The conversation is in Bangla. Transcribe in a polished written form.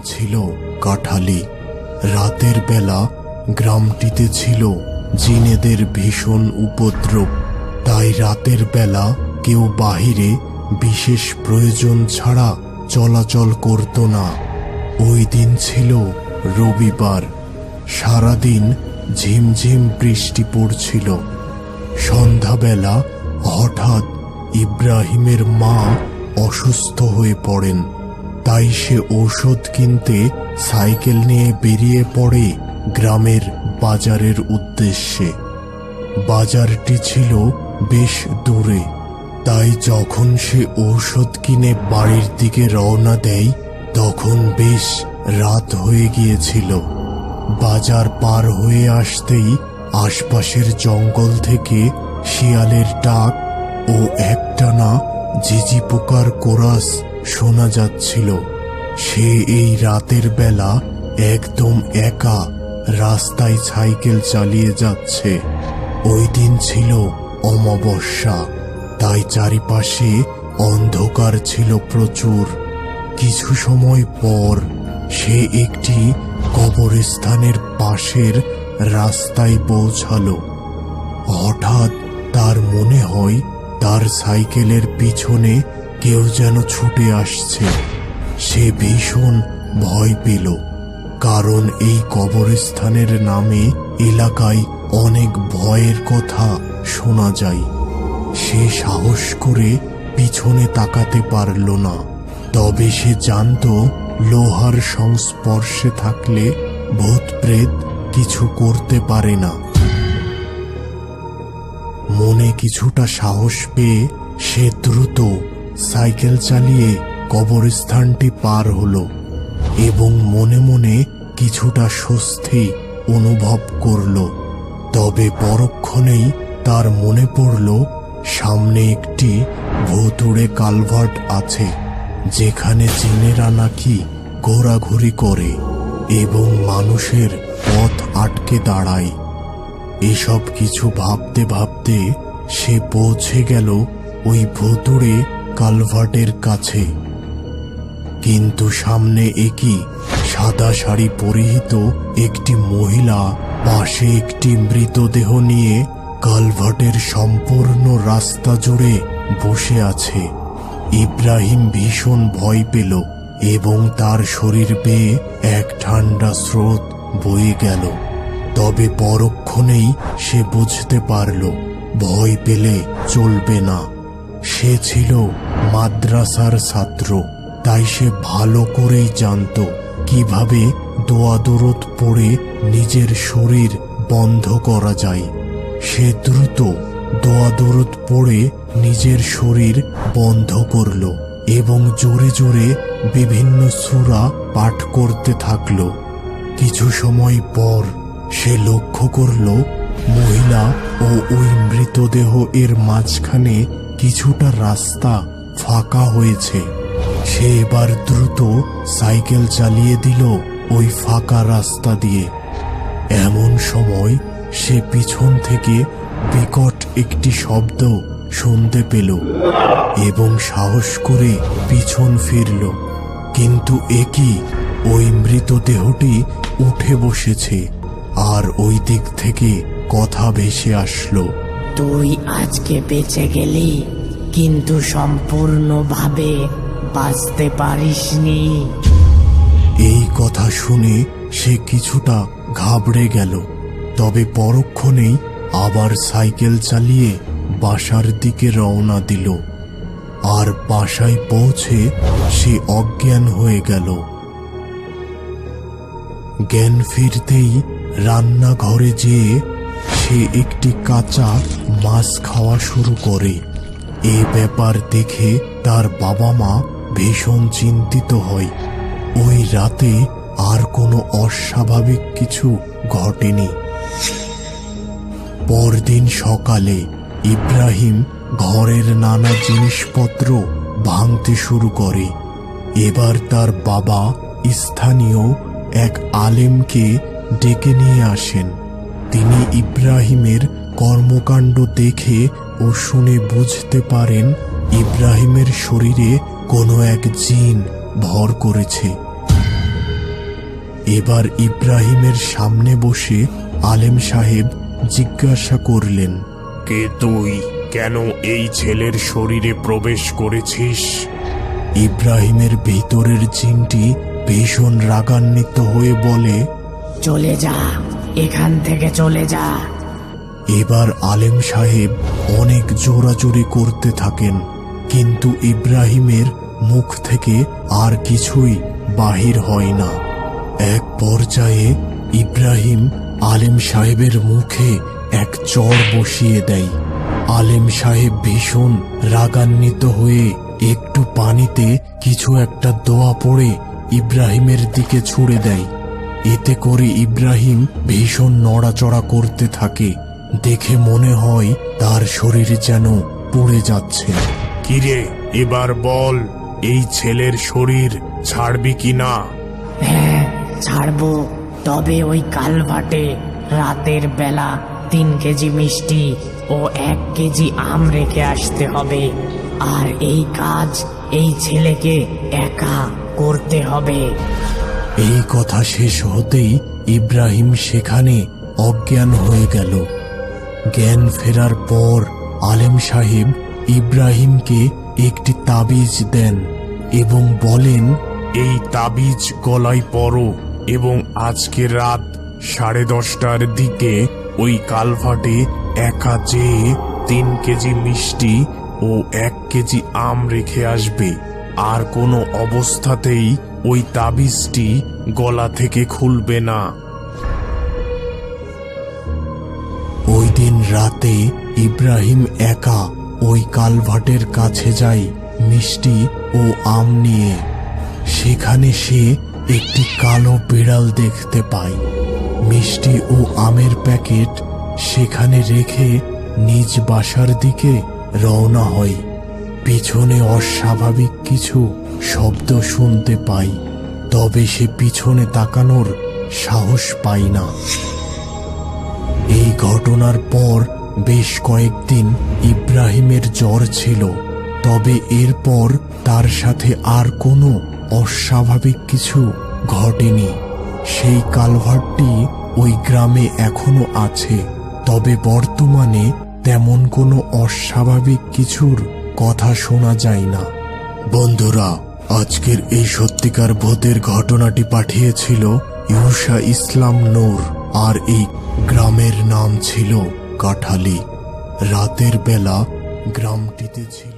ছিল কাঠালি। রাতের বেলা গ্রামটিতে ছিল জিনেদের ভীষণ উপদ্রব, তাই রাতের বেলা কেউ বাহিরে বিশেষ প্রয়োজন ছাড়া চলাচল করত না। ওই দিন ছিল রবিবার। সারাদিন ঝিমঝিম বৃষ্টি পড়ছিল। সন্ধ্যাবেলা হঠাৎ ইব্রাহিমের মা অসুস্থ হয়ে পড়েন, তাই সে ঔষধ কিনতে সাইকেল নিয়ে বেরিয়ে পড়ে গ্রামের বাজারের উদ্দেশ্যে। বাজারটি ছিল বেশ দূরে, তাই যখন সে ঔষধ কিনে বাড়ির দিকে রওনা দেয় তখন বেশ রাত হয়ে গিয়েছিল। বাজার পার হয়ে আসতেই আশপাশের জঙ্গল থেকে শিয়ালের ডাক ও একটানা ঝিঝি পোকার কোরাস শোনা যাচ্ছিল। সে এই রাতের বেলা একদম একা রাস্তায় সাইকেল চালিয়ে যাচ্ছে। ওই দিন ছিল অমাবস্যা, তাই চারিপাশে অন্ধকার ছিল প্রচুর। কিছু সময় পর সে একটি কবরস্থানের পাশের রাস্তায় পৌঁছালো। হঠাৎ তার মনে হয় তার সাইকেলের পিছনে কেউ যেন ছুটে আসছে। সে ভীষণ ভয় পেল, কারণ এই কবরস্থানের নামে এলাকায় অনেক ভয়ের কথা শোনা যায়। সে সাহস করে পিছনে তাকাতে পারল না, তবে সে জানত লোহার সংস্পর্শে থাকলে ভূত প্রেত কিছু করতে পারে না। মনে কিছুটা সাহস পেয়ে সে দ্রুত সাইকেল চালিয়ে কবরস্থানটি পার হলো এবং মনে মনে কিছুটা স্বস্তি অনুভব করল। তবে পরক্ষণেই তার মনে পড়ল সামনে একটি ভুতুড়ে কালভার্ট আছে, যেখানে জিনেরা নাকি ঘোরাঘুরি করে এবং মানুষের পথ আটকে দাঁড়ায়। এসব কিছু ভাবতে ভাবতে সে পৌঁছে গেল ওই ভুতুড়ে কালভার্টের কাছে। কিন্তু সামনে একই সাদা শাড়ি পরিহিত একটি মহিলা পাশে একটি মৃতদেহ নিয়ে কালভার্টের সম্পূর্ণ রাস্তা জুড়ে বসে আছে। ইব্রাহিম ভীষণ ভয় পেল এবং তার শরীর বেয়ে এক ঠান্ডা স্রোত বয়ে গেল। তবে পরক্ষণেই সে বুঝতে পারল ভয় পেলে চলবে না। সে ছিল মাদ্রাসার ছাত্র, তাই সে ভালো করেই জানত কিভাবে দোয়া দরুদ পড়ে নিজের শরীর বন্ধ করা যায়। সে দ্রুত দোয়া দরুদ পড়ে নিজের শরীর বন্ধ করল এবং জোরে জোরে বিভিন্ন সূরা পাঠ করতে থাকল। কিছু সময় পর সে লক্ষ্য করল মহিলা ও ওই মৃতদেহ এর মাঝখানে কিছুটা রাস্তা ফাঁকা হয়েছে। সে এবার দ্রুত সাইকেল চালিয়ে দিল ওই ফাঁকা রাস্তা দিয়ে। এমন সময় সে পিছন থেকে বিকট একটি শব্দ শুনতে পেল এবং সাহস করে পিছন ফিরল। কিন্তু একই ওই মৃতদেহটি উঠে বসেছে আর ওই দিক থেকে কথা ভেসে আসলো, তুই আজকে বেঁচে গেলি, কিন্তু সম্পূর্ণভাবে বাঁচতে পারিসনি। এই কথা শুনে সে কিছুটা ঘাবড়ে গেল, তবে পরক্ষণেই আবার সাইকেল চালিয়ে বাসার দিকে রওনা দিল। আর বাসায় পৌঁছে সে অজ্ঞান হয়ে গেল। জ্ঞান ফিরতেই রান্নাঘরে যেয়ে সে একটি কাঁচা মাছ খাওয়া শুরু করে। এই ব্যাপার দেখে তার বাবা মা ভীষণ চিন্তিত হয়। ওই রাতে আর কোনো অস্বাভাবিক কিছু ঘটেনি। পরদিন সকালে ইব্রাহিম ঘরের নানা জিনিসপত্র ভাঙতে শুরু করে। এবার তার বাবা স্থানীয় এক আলেমকে ডেকে নিয়ে আসেন। তিনি ইব্রাহিমের কর্মকাণ্ড দেখে ও শুনে বুঝতে পারেন ইব্রাহিমের শরীরে কোনো এক জিন ভর করেছে। এবার ইব্রাহিমের সামনে বসে আলেম সাহেব জিজ্ঞাসা করলেন, কে তুই? কেন এই ছেলের শরীরে প্রবেশ করেছিস? ইব্রাহিমের ভিতরের জিনটি ভীষণ রাগান্বিত হয়ে বলে, চলে যা, এখান থেকে চলে যা। এবার আলেম সাহেব অনেক জোরাজোরি করতে থাকেন, কিন্তু ইব্রাহিমের মুখ থেকে আর কিছুই বাহির হয় না। এক পর্যায়ে ইব্রাহিম আলেম সাহেবের মুখে এক চড় বসিয়ে দেয়। আলেম সাহেব ভীষণ রাগান্বিত হয়ে একটু পানিতে কিছু একটা দোয়া পড়ে ইব্রাহিমের দিকে ছুঁড়ে দেয়। এতে করে ইব্রাহিম ভীষণ নড়াচড়া করতে থাকে। দেখে মনে হয় তার শরীর যেন পুড়ে যাচ্ছে। কিরে, এবার বল, এই ছেলের শরীর ছাড়বি কিনা? হ্যাঁ, ছাড়বো, তবে ওই কালভাটে রাতের বেলা 3 কেজি মিষ্টি ও 1 কেজি আম রেখে আসতে হবে। আর এই কাজ এই ছেলেকে একা করতে হবে। এই কথা শেষ হতেই ইব্রাহিম সেখানে অজ্ঞান হয়ে গেল। জ্ঞান ফেরার পর আলেম সাহেব ইব্রাহিমকে একটি তাবিজ দেন এবং বলেন, এই তাবিজ গলায় পরো এবং আজকে রাত 10:30টার দিকে ওই কালভাটে একা যেয়ে 3 কেজি মিষ্টি ও 1 কেজি আম রেখে আসবে। আর কোনো অবস্থাতেই ওই তাবিজটি গলা থেকে খুলবে না। ওই দিন রাতে ইব্রাহিম একা ওই কালভাটের কাছে যায় মিষ্টি ও আম নিয়ে। সেখানে সে একটি কালো বিড়াল দেখতে পায়। মিষ্টি ও আমের প্যাকেট সেখানে রেখে নিজ বাসার দিকে রওনা হয়। পিছনে অস্বাভাবিক কিছু শব্দ শুনতে পায়, তবে সে পিছনে তাকানোর সাহস পায় না। এই ঘটনার পর বেশ কয়েকদিন ইব্রাহিমের জ্বর ছিল, তবে এরপর তার সাথে আর কোনো অস্বাভাবিক কিছু ঘটেনি। সেই কালভার্টটি ওই গ্রামে এখনো আছে, তবে বর্তমানে তেমন কোনো অস্বাভাবিক কিছুর কথা শোনা যায় না। বন্ধুরা, আজকের এই সত্যিকার ভূতের ঘটনাটি পাঠিয়েছিল ইউসা ইসলাম নূর, আর এই গ্রামের নাম ছিল কাঠালি। রাতের বেলা গ্রামটিতে ছিল